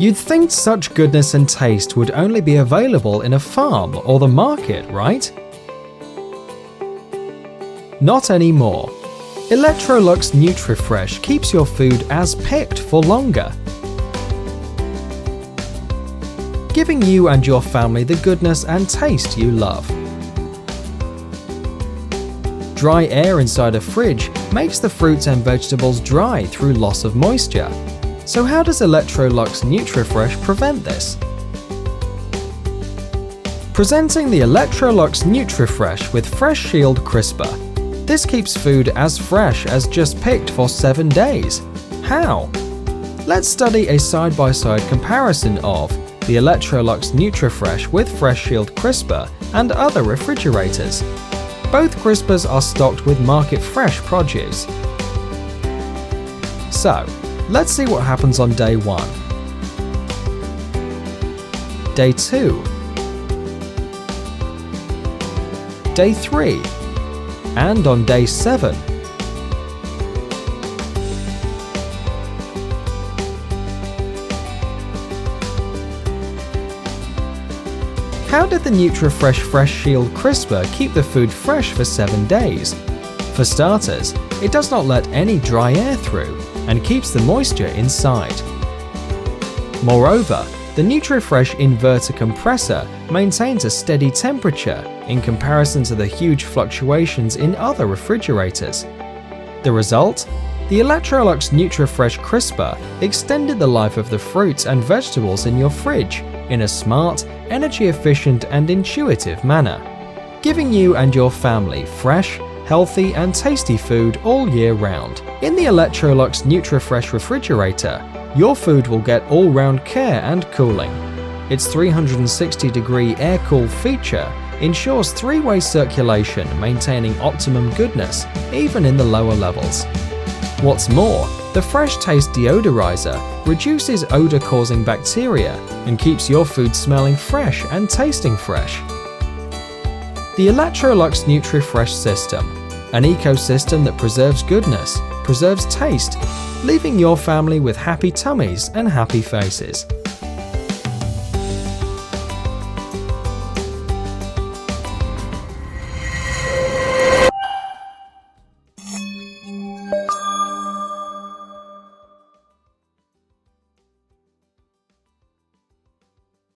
You'd think such goodness and taste would only be available in a farm or the market, right? Not anymore. Electrolux NutriFresh keeps your food as picked for longer, giving you and your family the goodness and taste you love. Dry air inside a fridge makes the fruits and vegetables dry through loss of moisture. So how does Electrolux NutriFresh prevent this? Presenting the Electrolux NutriFresh with Fresh Shield Crisper. This keeps food as fresh as just picked for 7 days. How? Let's study a side-by-side comparison of the Electrolux NutriFresh with Fresh Shield Crisper and other refrigerators. Both crispers are stocked with market fresh produce. So, let's see what happens on day 1, day 2, day 3, and on day 7. How did the NutriFresh Fresh Shield Crisper keep the food fresh for 7 days? For starters, it does not let any dry air through and keeps the moisture inside. Moreover, the NutriFresh inverter compressor maintains a steady temperature in comparison to the huge fluctuations in other refrigerators. The result? The Electrolux NutriFresh Crisper extended the life of the fruits and vegetables in your fridge in a smart, energy-efficient and intuitive manner, giving you and your family fresh, healthy and tasty food all year round. In the Electrolux NutriFresh refrigerator, your food will get all-round care and cooling. Its 360-degree air-cool feature ensures 3-way circulation, maintaining optimum goodness even in the lower levels. What's more, the Fresh Taste Deodorizer reduces odor-causing bacteria and keeps your food smelling fresh and tasting fresh. The Electrolux NutriFresh system, an ecosystem that preserves goodness, preserves taste, leaving your family with happy tummies and happy faces.